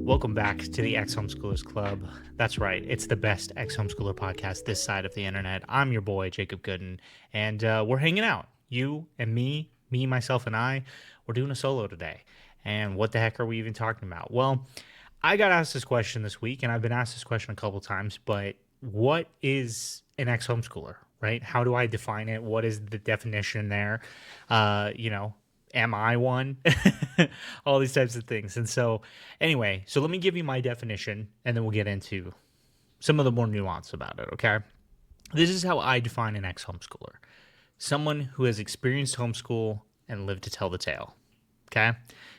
Welcome back to the Ex-Homeschoolers Club. That's right, it's the best ex-homeschooler podcast this side of the internet. I'm your boy, Jacob Gooden, and we're hanging out. You and me, myself, and I, we're doing a solo today. And what the heck are we even talking about? Well, I got asked this question this week, and I've been asked this question a couple times, but what is an ex-homeschooler, right? How do I define it? What is the definition there? Am I one? All these types of things. And so, anyway, so let me give you my definition, and then we'll get into some of the more nuance about it, okay? This is how I define an ex-homeschooler. Someone who has experienced homeschool and lived to tell the tale, okay?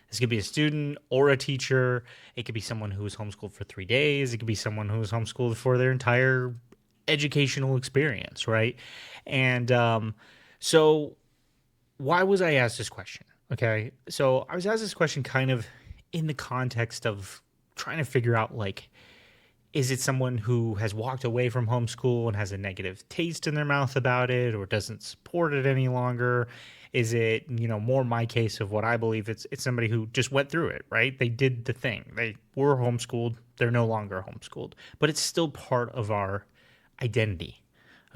This could be a student or a teacher. It could be someone who was homeschooled for 3 days. It could be someone who was homeschooled for their entire educational experience, right? And so why was I asked this question? Okay, so I was asked this question kind of in the context of trying to figure out, like, is it someone who has walked away from homeschool and has a negative taste in their mouth about it or doesn't support it any longer? Is it, more my case of what I believe it's somebody who just went through it, right? They did the thing. They were homeschooled. They're no longer homeschooled, but it's still part of our identity,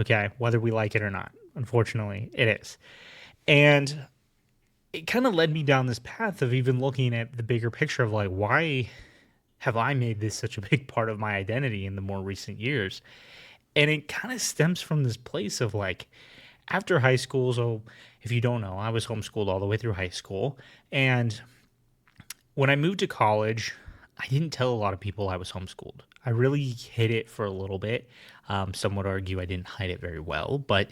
okay, whether we like it or not. Unfortunately, it is. And it kind of led me down this path of even looking at the bigger picture of, like, why have I made this such a big part of my identity in the more recent years? And it kind of stems from this place of, like, after high school, so if you don't know, I was homeschooled all the way through high school. And when I moved to college, I didn't tell a lot of people I was homeschooled. I really hid it for a little bit. Some would argue I didn't hide it very well, but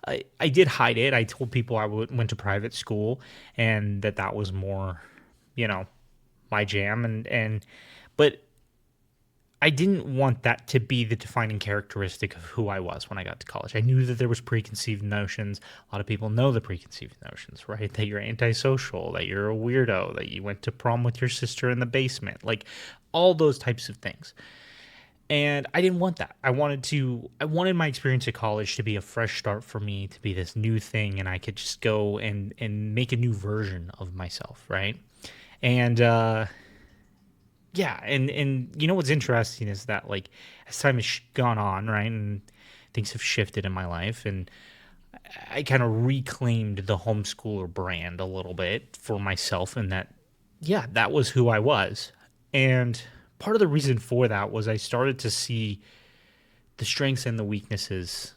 I did hide it. I told people I went to private school and that was more, my jam. But I didn't want that to be the defining characteristic of who I was when I got to college. I knew that there was preconceived notions. A lot of people know the preconceived notions, right? That you're antisocial, that you're a weirdo, that you went to prom with your sister in the basement, like all those types of things. And I didn't want that. I wanted my experience at college to be a fresh start for me, to be this new thing, and I could just go and make a new version of myself, right? And and what's interesting is that, like, as time has gone on, right, and things have shifted in my life, and I kind of reclaimed the homeschooler brand a little bit for myself, and that was who I was. And part of the reason for that was I started to see the strengths and the weaknesses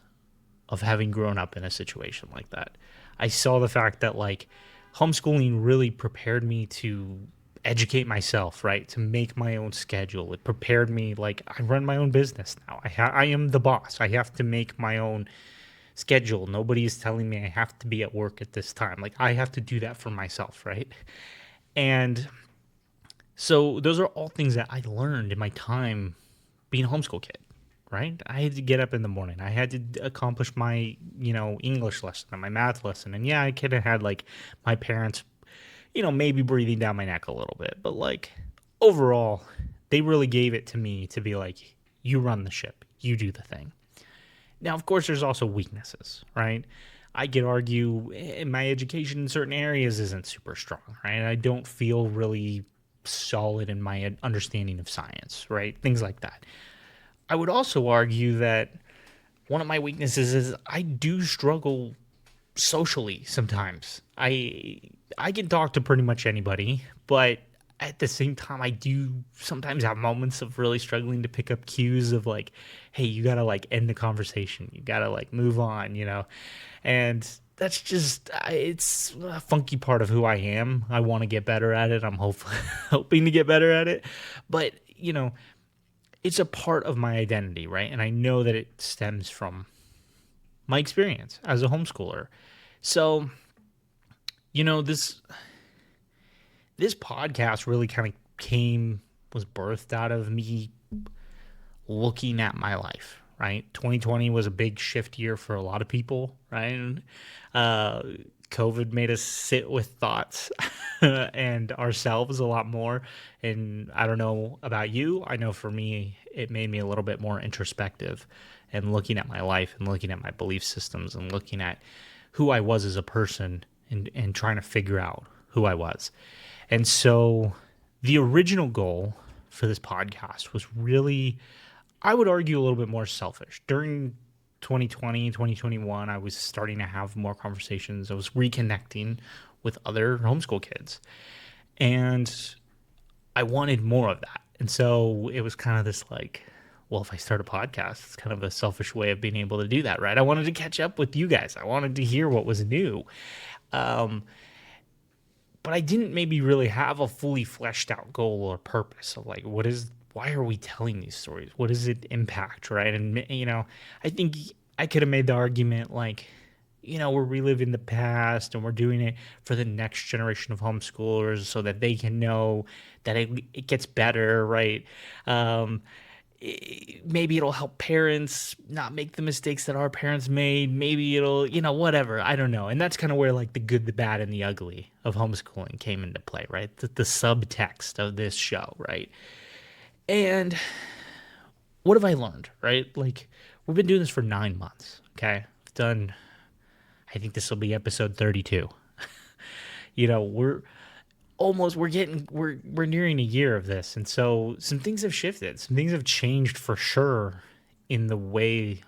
of having grown up in a situation like that. I saw the fact that, like, homeschooling really prepared me to educate myself, right? To make my own schedule. It prepared me, like, I run my own business now. I am the boss. I have to make my own schedule. Nobody is telling me I have to be at work at this time. Like, I have to do that for myself, right? And so those are all things that I learned in my time being a homeschool kid, right? I had to get up in the morning. I had to accomplish my, English lesson and my math lesson. And yeah, I could have had, like, my parents, maybe breathing down my neck a little bit. But, like, overall, they really gave it to me to be like, you run the ship. You do the thing. Now, of course, there's also weaknesses, right? I could argue my education in certain areas isn't super strong, right? I don't feel really solid in my understanding of science, right? Things like that. I would also argue that one of my weaknesses is I do struggle socially sometimes. I can talk to pretty much anybody, but at the same time, I do sometimes have moments of really struggling to pick up cues of, like, hey, you gotta, like, end the conversation. You gotta, like, move on, and that's just, it's a funky part of who I am. I want to get better at it. I'm hoping to get better at it. But, it's a part of my identity, right? And I know that it stems from my experience as a homeschooler. So, this podcast really kind of was birthed out of me looking at my life, right? 2020 was a big shift year for a lot of people, right? COVID made us sit with thoughts and ourselves a lot more. And I don't know about you. I know for me, it made me a little bit more introspective and looking at my life and looking at my belief systems and looking at who I was as a person and trying to figure out who I was. And so the original goal for this podcast was really, I would argue, a little bit more selfish. During 2020, 2021, I was starting to have more conversations. I was reconnecting with other homeschool kids. And I wanted more of that. And so it was kind of this like, well, if I start a podcast, it's kind of a selfish way of being able to do that, right? I wanted to catch up with you guys. I wanted to hear what was new. But I didn't maybe really have a fully fleshed out goal or purpose of like, why are we telling these stories? What does it impact, right? And, I think I could have made the argument like, we're reliving the past and we're doing it for the next generation of homeschoolers so that they can know that it gets better, right? Maybe it'll help parents not make the mistakes that our parents made. Maybe it'll, whatever. I don't know. And that's kind of where like the good, the bad, and the ugly of homeschooling came into play, right? The subtext of this show, right? And what have I learned, right? Like, we've been doing this for 9 months, okay? I think this will be episode 32. We're nearing a year of this. And so some things have shifted. Some things have changed for sure in the way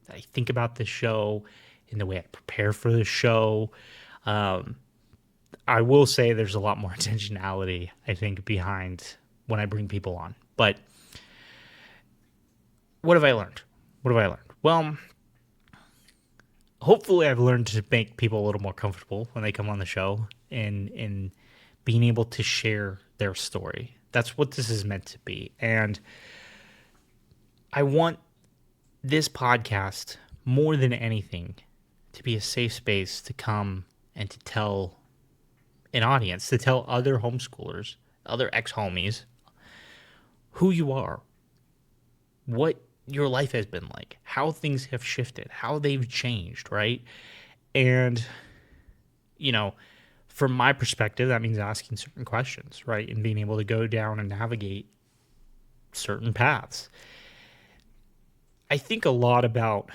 that I think about this show, in the way I prepare for the show. I will say there's a lot more intentionality, I think, behind when I bring people on. But what have I learned? Well, hopefully I've learned to make people a little more comfortable when they come on the show and being able to share their story. That's what this is meant to be. And I want this podcast more than anything to be a safe space to come and to tell an audience, to tell other homeschoolers, other ex-homies, who you are, what your life has been like, how things have shifted, how they've changed, right? And, from my perspective, that means asking certain questions, right? And being able to go down and navigate certain paths. I think a lot about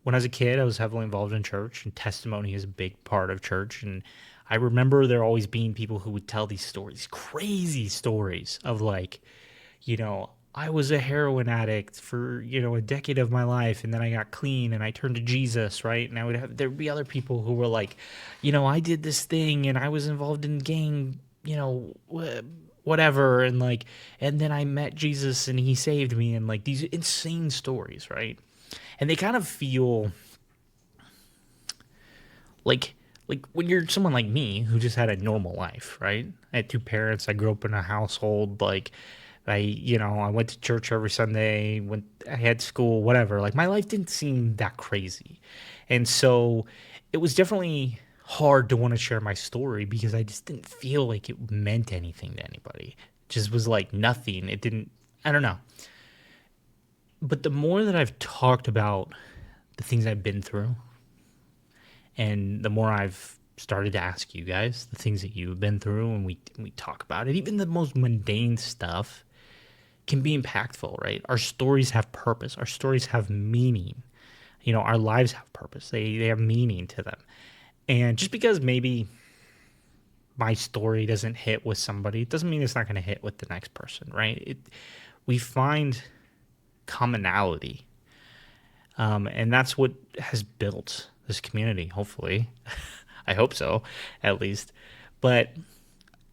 when I was a kid, I was heavily involved in church, and testimony is a big part of church. And I remember there always being people who would tell these stories, crazy stories of like, I was a heroin addict for, a decade of my life, and then I got clean and I turned to Jesus, right? And there'd be other people who were like, I did this thing and I was involved in gang, whatever. And like, and then I met Jesus and he saved me, and like these insane stories, right? And they kind of feel like when you're someone like me who just had a normal life, right? I had 2 parents. I grew up in a household, like, I went to church every Sunday, I had school, whatever. Like, my life didn't seem that crazy. And so it was definitely hard to want to share my story because I just didn't feel like it meant anything to anybody. It just was like nothing. I don't know. But the more that I've talked about the things I've been through, and the more I've started to ask you guys the things that you've been through, and we talk about it, even the most mundane stuff can be impactful, right? Our stories have purpose. Our stories have meaning. Our lives have purpose. They have meaning to them. And just because maybe my story doesn't hit with somebody, it doesn't mean it's not going to hit with the next person, right? We find commonality. And that's what has built this community, hopefully. I hope so, at least. But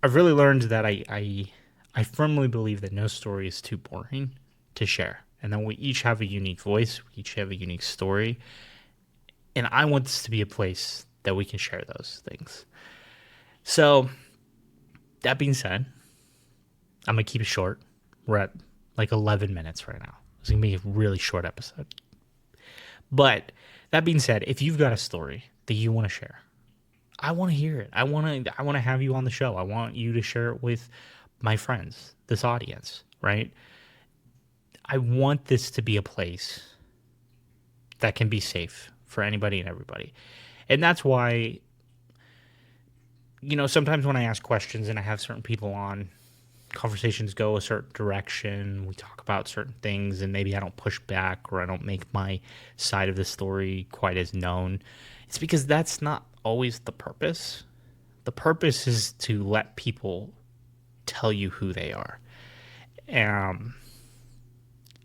I've really learned that I firmly believe that no story is too boring to share. And that we each have a unique voice. We each have a unique story. And I want this to be a place that we can share those things. So, that being said, I'm going to keep it short. We're at like 11 minutes right now. It's going to be a really short episode. But that being said, if you've got a story that you want to share, I want to hear it. I want to have you on the show. I want you to share it with my friends, this audience, right? I want this to be a place that can be safe for anybody and everybody. And that's why, sometimes when I ask questions and I have certain people on, conversations go a certain direction. We talk about certain things and maybe I don't push back or I don't make my side of the story quite as known. It's because that's not always the purpose. The purpose is to let people tell you who they are. And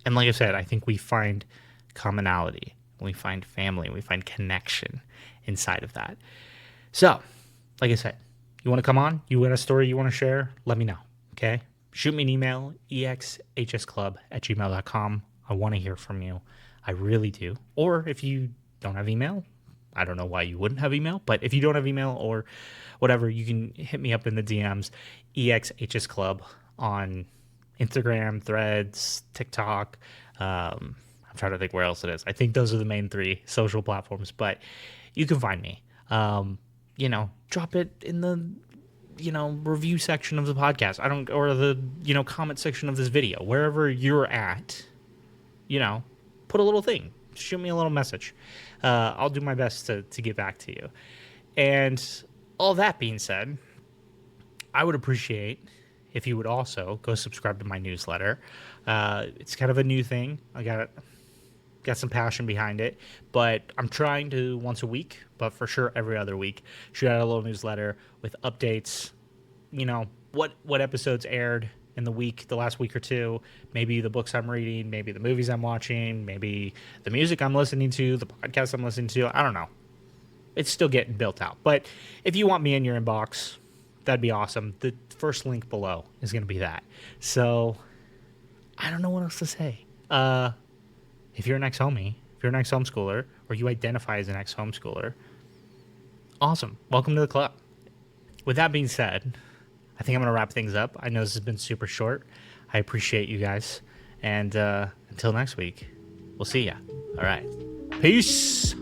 like I said, I think we find commonality, we find family, we find connection inside of that. So, like I said, you want to come on? You got a story you want to share? Let me know, okay? Shoot me an email, exhsclub@gmail.com. I want to hear from you. I really do. Or if you don't have email, I don't know why you wouldn't have email, but if you don't have email or whatever, you can hit me up in the DMs, exhsclub on Instagram, Threads, TikTok. I'm trying to think where else it is. I think those are the main 3 social platforms, but you can find me. Drop it in the, review section of the podcast. Or the, comment section of this video, wherever you're at, put a little thing, shoot me a little message. I'll do my best to get back to you. And all that being said, I would appreciate if you would also go subscribe to my newsletter. It's kind of a new thing. I got some passion behind it, but I'm trying to once a week, but for sure every other week, shoot out a little newsletter with updates, what episodes aired in the last week or two, maybe the books I'm reading, maybe the movies I'm watching, maybe the music I'm listening to, the podcast I'm listening to. I don't know. It's still getting built out. But if you want me in your inbox, that'd be awesome. The first link below is going to be that. So I don't know what else to say. If you're an ex-homie, if you're an ex-homeschooler, or you identify as an ex-homeschooler, awesome. Welcome to the club. With that being said, I think I'm going to wrap things up. I know this has been super short. I appreciate you guys. And until next week, we'll see ya. All right. Peace.